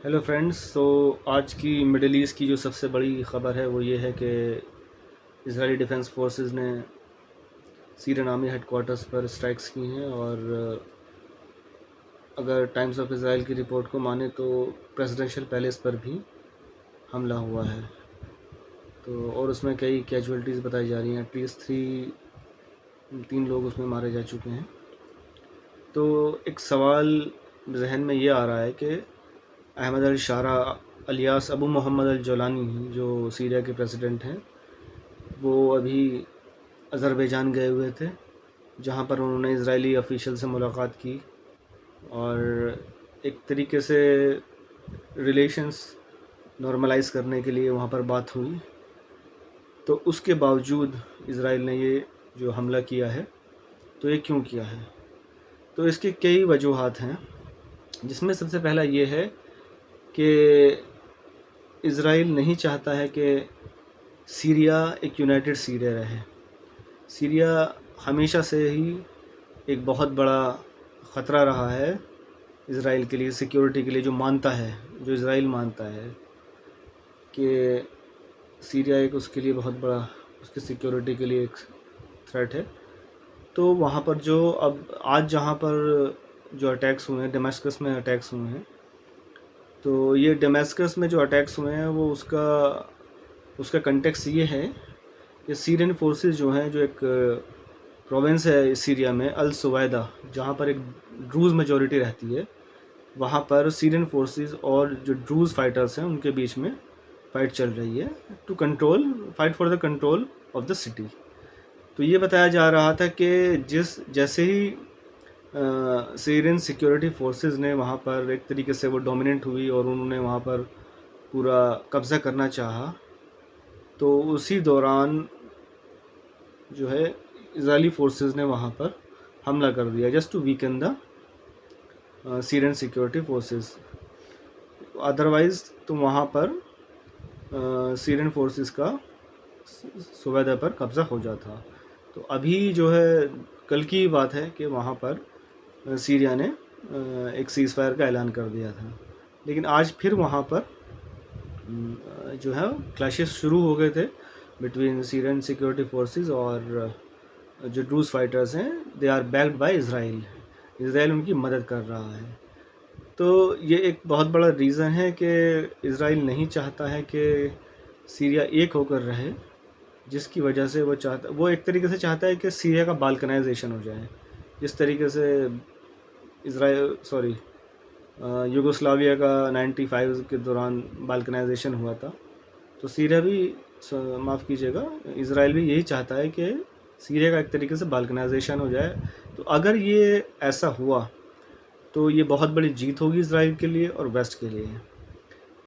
Hello friends. आज की middle east की जो सबसे बड़ी ख़बर है वो ये है कि इजरायली डिफेंस फोर्सेस ने सीरियन आर्मी हेडक्वार्टर्स पर स्ट्राइक्स की हैं और अगर टाइम्स ऑफ इसराइल की रिपोर्ट को माने तो प्रेसिडेंशियल पैलेस पर भी हमला हुआ है। तो और उसमें कई कैजुअलिटीज़ बताई जा रही हैं। एटलीस्ट तीन लोग उसमें मारे जा चुके हैं। तो एक सवाल जहन में ये आ रहा है कि अहमद अल शारा अलियास अबू मोहम्मद अल जोलानी जो सीरिया के प्रेसिडेंट हैं, वो अभी अज़रबैजान गए हुए थे, जहाँ पर उन्होंने इजरायली ऑफिशियल से मुलाकात की और एक तरीके से रिलेशंस नॉर्मलाइज करने के लिए वहाँ पर बात हुई। तो उसके बावजूद इज़राइल ने ये जो हमला किया है, तो ये क्यों किया है? तो इसके कई वजूहात हैं, जिसमें सबसे पहला ये है कि इज़राइल नहीं चाहता है कि सीरिया एक यूनाइटेड सीरिया रहे। सीरिया हमेशा से ही एक बहुत बड़ा ख़तरा रहा है इज़राइल के लिए, सिक्योरिटी के लिए, जो इज़राइल मानता है कि सीरिया एक उसके लिए बहुत बड़ा, उसकी सिक्योरिटी के लिए एक थ्रेट है। तो वहाँ पर जो अब आज जहाँ पर जो अटैक्स हुए हैं, दमिश्क में अटैक्स हुए हैं, तो ये दमिश्क में जो अटैक्स हुए हैं वो उसका कंटेक्स्ट ये है कि सीरियन फोर्सेस जो हैं, जो एक प्रोविंस है सीरिया में अल सुवैदा, जहाँ पर एक ड्रूज़ मेजॉरिटी रहती है, वहाँ पर सीरियन फोर्सेस और जो ड्रूज़ फाइटर्स हैं उनके बीच में फ़ाइट चल रही है fight for the control of the city. तो ये बताया जा रहा था कि जैसे ही सीरियन सिक्योरिटी फोर्सेस ने वहाँ पर एक तरीके से वो डोमिनेंट हुई और उन्होंने वहाँ पर पूरा कब्ज़ा करना चाहा, तो उसी दौरान जो है इजरायली फोर्सेस ने वहाँ पर हमला कर दिया, just to weaken the Syrian security forces. Otherwise तो वहाँ पर सीरियन फोर्सेस का सुबेदा पर कब्ज़ा हो जाता। तो अभी जो है कल की बात है कि वहाँ पर सीरिया ने एक सीज़ फायर का ऐलान कर दिया था, लेकिन आज फिर वहाँ पर जो है क्लैशेस शुरू हो गए थे बिटवीन सीरियन सिक्योरिटी फोर्सेस और जो ड्रूज़ फाइटर्स हैं। They are backed by Israel उनकी मदद कर रहा है। तो ये एक बहुत बड़ा रीज़न है कि इज़राइल नहीं चाहता है कि सीरिया एक होकर रहे, जिसकी वजह से वो एक तरीके से चाहता है कि सीरिया का बाल्कनाइजेशन हो जाए, जिस तरीके से यूगोस्लाविया का 95 के दौरान बाल्कनाइजेशन हुआ था। तो सीरिया भी, माफ़ कीजिएगा, इज़राइल भी यही चाहता है कि सीरिया का एक तरीके से बाल्कनाइजेशन हो जाए। तो अगर ये ऐसा हुआ तो ये बहुत बड़ी जीत होगी इज़राइल के लिए और वेस्ट के लिए।